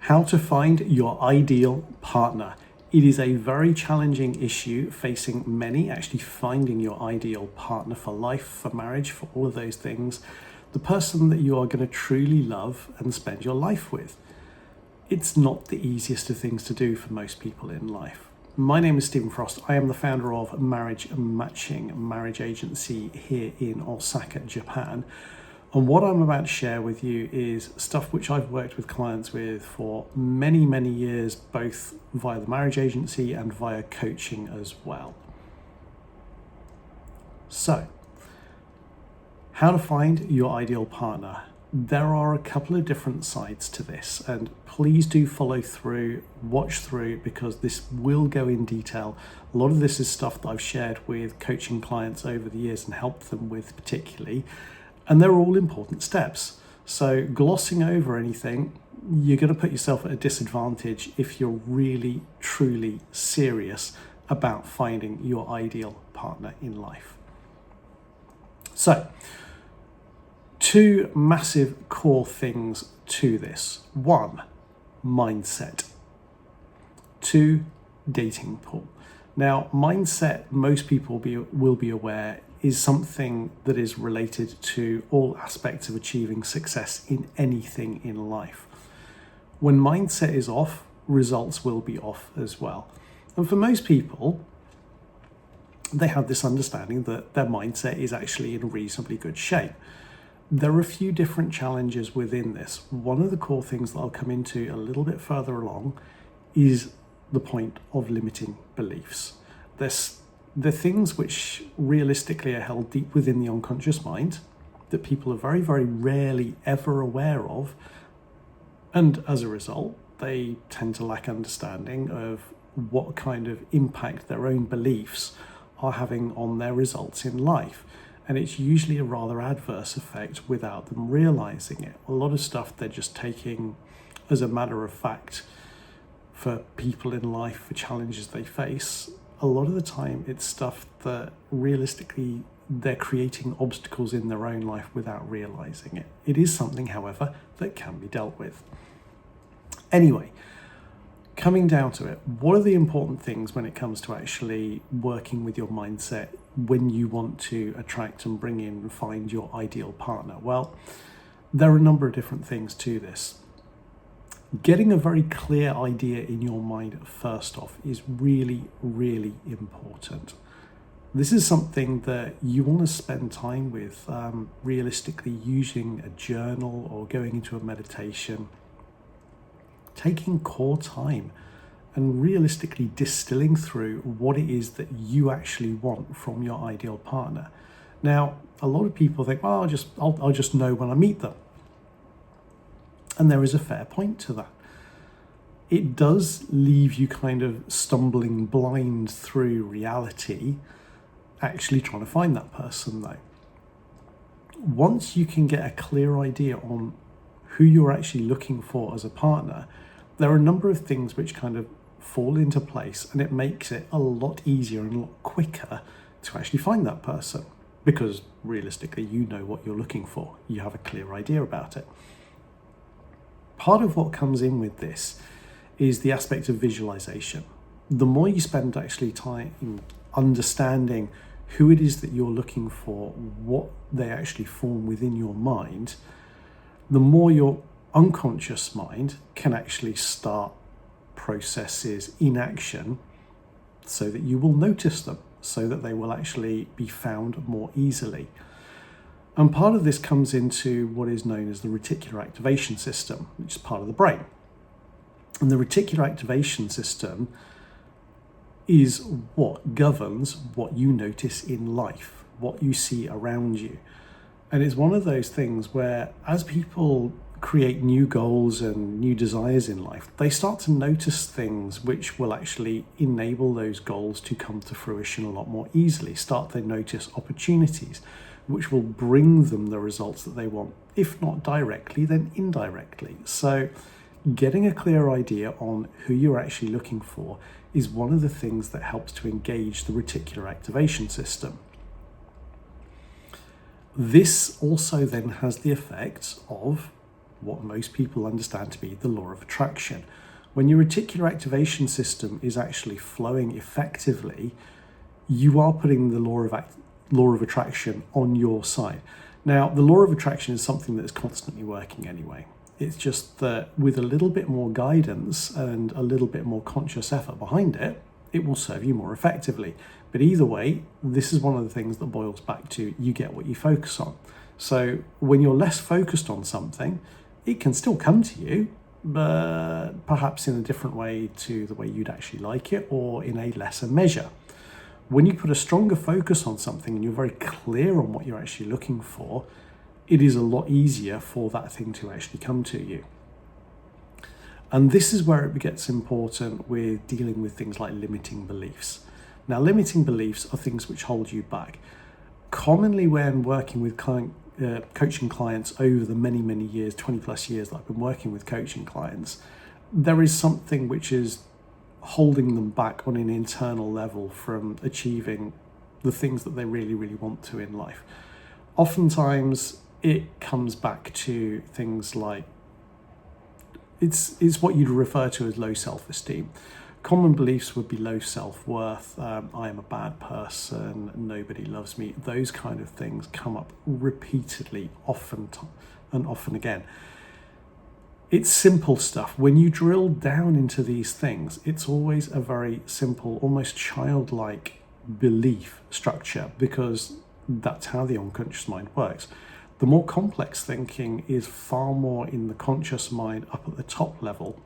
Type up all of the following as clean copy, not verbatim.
How to find your ideal partner. It is a very challenging issue facing many, actually finding your ideal partner for life, for marriage, for all of those things. The person that you are going to truly love and spend your life with. It's not the easiest of things to do for most people in life. My name is Stephen Frost. I am the founder of Marriage Matching Marriage Agency here in Osaka, Japan. And what I'm about to share with you is stuff which I've worked with clients with for many, many years, both via the marriage agency and via coaching as well. So, how to find your ideal partner. There are a couple of different sides to this, and please do follow through, watch through, because this will go in detail. A lot of this is stuff that I've shared with coaching clients over the years and helped them with particularly. And they're all important steps. So glossing over anything, you're going to put yourself at a disadvantage if you're really, truly serious about finding your ideal partner in life. So, two massive core things to this. One, mindset. Two, dating pool. Now, mindset, most people will be aware, is something that is related to all aspects of achieving success in anything in life. When mindset is off, results will be off as well. And for most people, they have this understanding that their mindset is actually in reasonably good shape. There are a few different challenges within this. One of the core things that I'll come into a little bit further along is the point of limiting beliefs. The things which realistically are held deep within the unconscious mind that people are very, very rarely ever aware of. And as a result, they tend to lack understanding of what kind of impact their own beliefs are having on their results in life. And it's usually a rather adverse effect without them realizing it. A lot of stuff they're just taking as a matter of fact for people in life, for challenges they face. A lot of the time it's stuff that realistically they're creating obstacles in their own life without realizing it. It is something, however, that can be dealt with. Anyway, coming down to it, what are the important things when it comes to actually working with your mindset when you want to attract and bring in and find your ideal partner? Well, there are a number of different things to this. Getting a very clear idea in your mind first off is really, really important. This is something that you want to spend time with, realistically using a journal or going into a meditation, taking core time and realistically distilling through what it is that you actually want from your ideal partner. Now, a lot of people think, well, I'll just know when I meet them. And there is a fair point to that. It does leave you kind of stumbling blind through reality, actually trying to find that person though. Once you can get a clear idea on who you're actually looking for as a partner, there are a number of things which kind of fall into place, and it makes it a lot easier and a lot quicker to actually find that person, because realistically you know what you're looking for. You have a clear idea about it. Part of what comes in with this is the aspect of visualization. The more you spend actually time in understanding who it is that you're looking for, what they actually form within your mind, the more your unconscious mind can actually start processes in action so that you will notice them, so that they will actually be found more easily. And part of this comes into what is known as the reticular activation system, which is part of the brain. And the reticular activation system is what governs what you notice in life, what you see around you. And it's one of those things where as people create new goals and new desires in life, they start to notice things which will actually enable those goals to come to fruition a lot more easily. Start to notice opportunities which will bring them the results that they want, if not directly, then indirectly. So getting a clear idea on who you're actually looking for is one of the things that helps to engage the reticular activation system. This also then has the effect of what most people understand to be the law of attraction. When your reticular activation system is actually flowing effectively, you are putting the law of attraction on your side. Now, the law of attraction is something that is constantly working anyway. It's just that with a little bit more guidance and a little bit more conscious effort behind it, it will serve you more effectively. But either way, this is one of the things that boils back to you get what you focus on. So when you're less focused on something, it can still come to you, but perhaps in a different way to the way you'd actually like it, or in a lesser measure. When you put a stronger focus on something and you're very clear on what you're actually looking for, it is a lot easier for that thing to actually come to you. And this is where it gets important with dealing with things like limiting beliefs. Now, limiting beliefs are things which hold you back. Commonly when working with coaching clients over the many, many years, 20 plus years that I've been working with coaching clients, there is something which is holding them back on an internal level from achieving the things that they really, really want to in life. Oftentimes it comes back to things like, it's what you'd refer to as low self-esteem. Common beliefs would be low self-worth, I am a bad person, nobody loves me. Those kind of things come up repeatedly, often and often again. It's simple stuff. When you drill down into these things, it's always a very simple, almost childlike belief structure, because that's how the unconscious mind works. The more complex thinking is far more in the conscious mind up at the top level.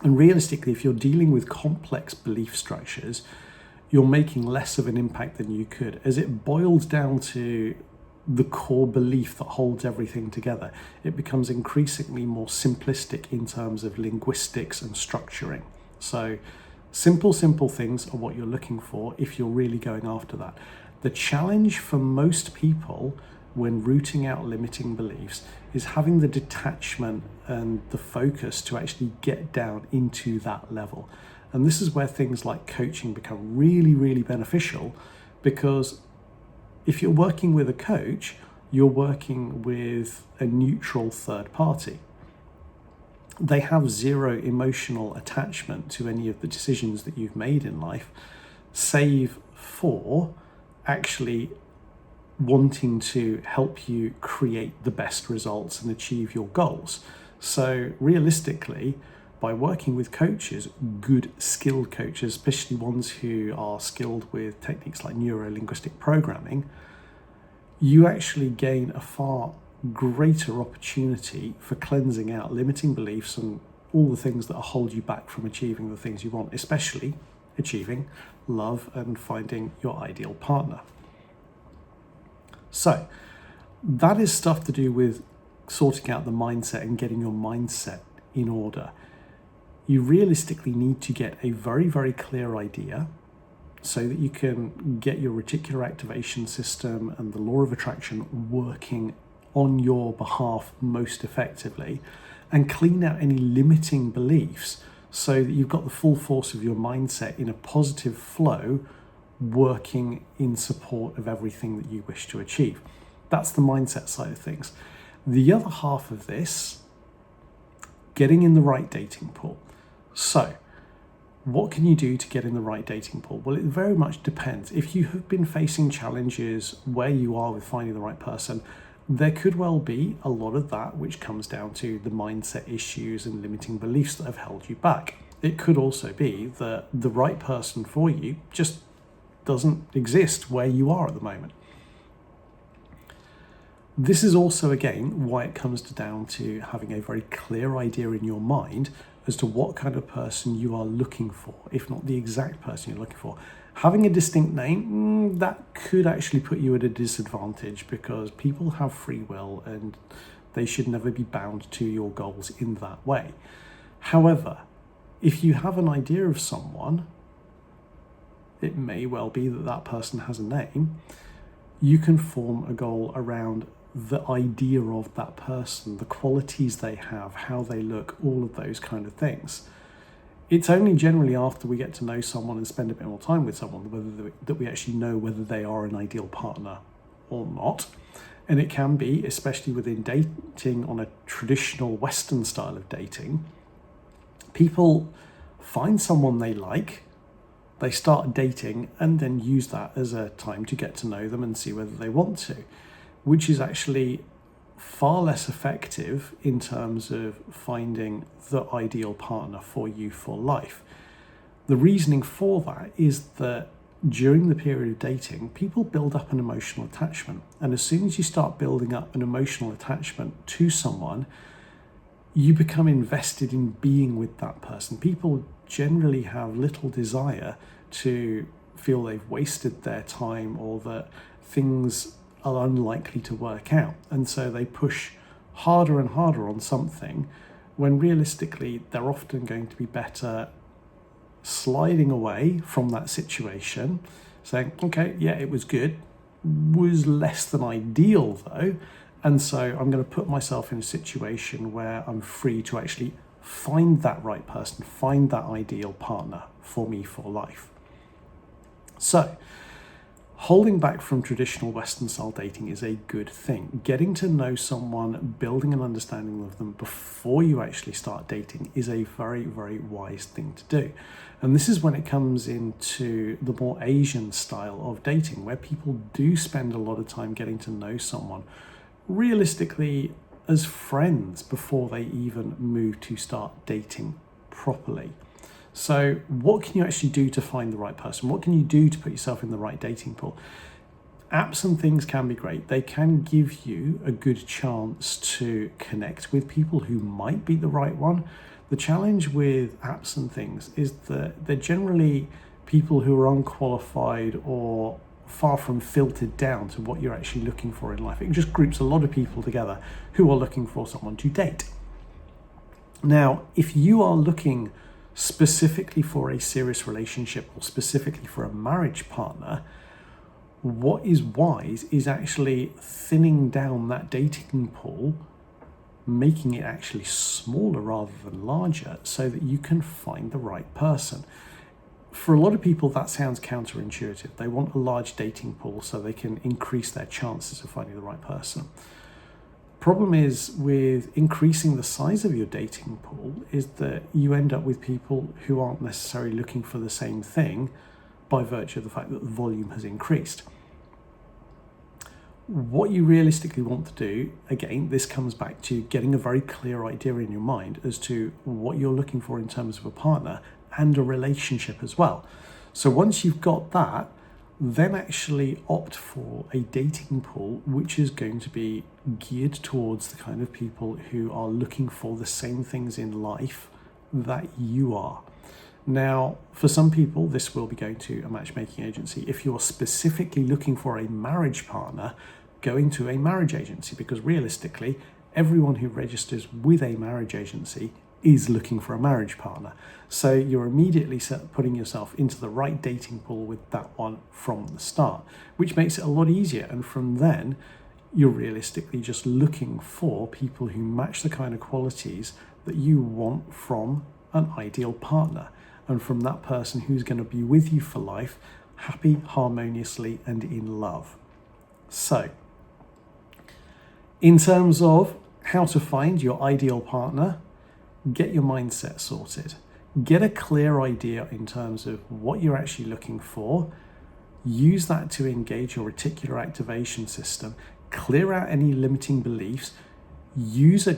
And realistically, if you're dealing with complex belief structures, you're making less of an impact than you could. As it boils down to the core belief that holds everything together, it becomes increasingly more simplistic in terms of linguistics and structuring. So simple things are what you're looking for if you're really going after that. The challenge for most people when rooting out limiting beliefs is having the detachment and the focus to actually get down into that level. And this is where things like coaching become really, really beneficial, because if you're working with a coach, you're working with a neutral third party. They have zero emotional attachment to any of the decisions that you've made in life, save for actually wanting to help you create the best results and achieve your goals. So realistically, by working with coaches, good skilled coaches, especially ones who are skilled with techniques like neuro-linguistic programming, you actually gain a far greater opportunity for cleansing out limiting beliefs and all the things that hold you back from achieving the things you want, especially achieving love and finding your ideal partner. So that is stuff to do with sorting out the mindset and getting your mindset in order. You realistically need to get a very, very clear idea so that you can get your reticular activation system and the law of attraction working on your behalf most effectively, and clean out any limiting beliefs so that you've got the full force of your mindset in a positive flow working in support of everything that you wish to achieve. That's the mindset side of things. The other half of this, getting in the right dating pool. So, what can you do to get in the right dating pool? Well, it very much depends. If you have been facing challenges where you are with finding the right person, there could well be a lot of that which comes down to the mindset issues and limiting beliefs that have held you back. It could also be that the right person for you just doesn't exist where you are at the moment. This is also, again, why it comes down to having a very clear idea in your mind as to what kind of person you are looking for, if not the exact person you're looking for. Having a distinct name, that could actually put you at a disadvantage, because people have free will and they should never be bound to your goals in that way. However, if you have an idea of someone, it may well be that that person has a name. You can form a goal around the idea of that person, the qualities they have, how they look, all of those kind of things. It's only generally after we get to know someone and spend a bit more time with someone that we actually know whether they are an ideal partner or not. And it can be, especially within dating on a traditional Western style of dating, people find someone they like, they start dating, and then use that as a time to get to know them and see whether they want to, which is actually far less effective in terms of finding the ideal partner for you for life. The reasoning for that is that during the period of dating, people build up an emotional attachment. And as soon as you start building up an emotional attachment to someone, you become invested in being with that person. People generally have little desire to feel they've wasted their time or that things are unlikely to work out. And so they push harder and harder on something when realistically they're often going to be better sliding away from that situation, saying, okay, yeah, it was good, was less than ideal though, and so I'm going to put myself in a situation where I'm free to actually find that right person, find that ideal partner for me for life. So holding back from traditional Western style dating is a good thing. Getting to know someone, building an understanding of them before you actually start dating is a very, very wise thing to do. And this is when it comes into the more Asian style of dating, where people do spend a lot of time getting to know someone realistically as friends before they even move to start dating properly. So what can you actually do to find the right person? What can you do to put yourself in the right dating pool? Apps and things can be great. They can give you a good chance to connect with people who might be the right one. The challenge with apps and things is that they're generally people who are unqualified or far from filtered down to what you're actually looking for in life. It just groups a lot of people together who are looking for someone to date. Now, if you are looking specifically for a serious relationship or specifically for a marriage partner, what is wise is actually thinning down that dating pool, making it actually smaller rather than larger so that you can find the right person. For a lot of people, that sounds counterintuitive. They want a large dating pool so they can increase their chances of finding the right person. Problem is with increasing the size of your dating pool is that you end up with people who aren't necessarily looking for the same thing by virtue of the fact that the volume has increased. What you realistically want to do, again, this comes back to getting a very clear idea in your mind as to what you're looking for in terms of a partner and a relationship as well. So once you've got that, then actually opt for a dating pool which is going to be geared towards the kind of people who are looking for the same things in life that you are. Now, for some people, this will be going to a matchmaking agency. If you're specifically looking for a marriage partner, going to a marriage agency, because realistically, everyone who registers with a marriage agency is looking for a marriage partner. So you're immediately putting yourself into the right dating pool with that one from the start, which makes it a lot easier. And from then, you're realistically just looking for people who match the kind of qualities that you want from an ideal partner, and from that person who's going to be with you for life, happy, harmoniously, and in love. So, in terms of how to find your ideal partner, get your mindset sorted. Get a clear idea in terms of what you're actually looking for. Use that to engage your reticular activation system. Clear out any limiting beliefs. Use a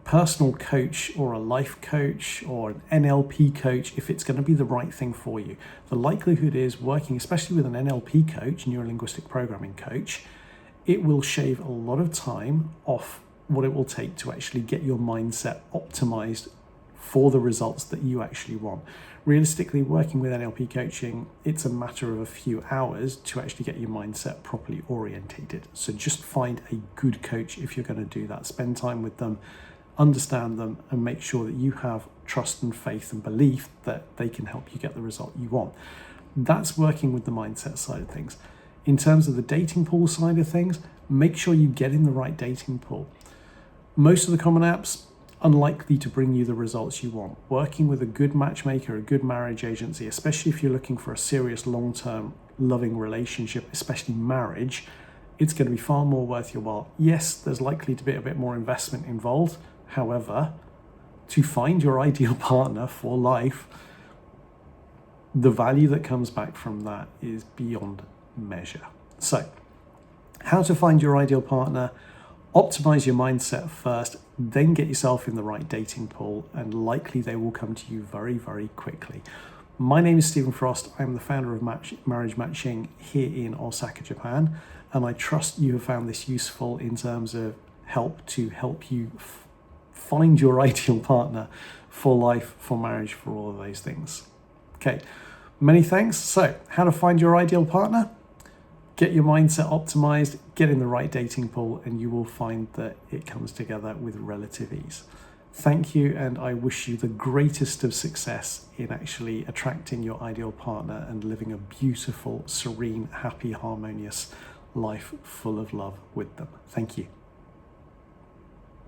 personal coach or a life coach or an NLP coach if it's going to be the right thing for you. The likelihood is working, especially with an NLP coach, neuro-linguistic programming coach, it will shave a lot of time off what it will take to actually get your mindset optimized for the results that you actually want. Realistically, working with NLP coaching, it's a matter of a few hours to actually get your mindset properly orientated. So just find a good coach if you're going to do that. Spend time with them, understand them, and make sure that you have trust and faith and belief that they can help you get the result you want. That's working with the mindset side of things. In terms of the dating pool side of things, make sure you get in the right dating pool. Most of the common apps, unlikely to bring you the results you want. Working with a good matchmaker, a good marriage agency, especially if you're looking for a serious long-term loving relationship, especially marriage, it's going to be far more worth your while. Yes, there's likely to be a bit more investment involved. However, to find your ideal partner for life, the value that comes back from that is beyond measure. So, how to find your ideal partner? Optimize your mindset first, then get yourself in the right dating pool, and likely they will come to you very, very quickly. My name is Stephen Frost. I'm the founder of Marriage Matching here in Osaka, Japan, and I trust you have found this useful in terms of help you find your ideal partner for life, for marriage, for all of those things. Okay, many thanks. So, how to find your ideal partner? Get your mindset optimized, get in the right dating pool, and you will find that it comes together with relative ease. Thank you, and I wish you the greatest of success in actually attracting your ideal partner and living a beautiful, serene, happy, harmonious life full of love with them. Thank you.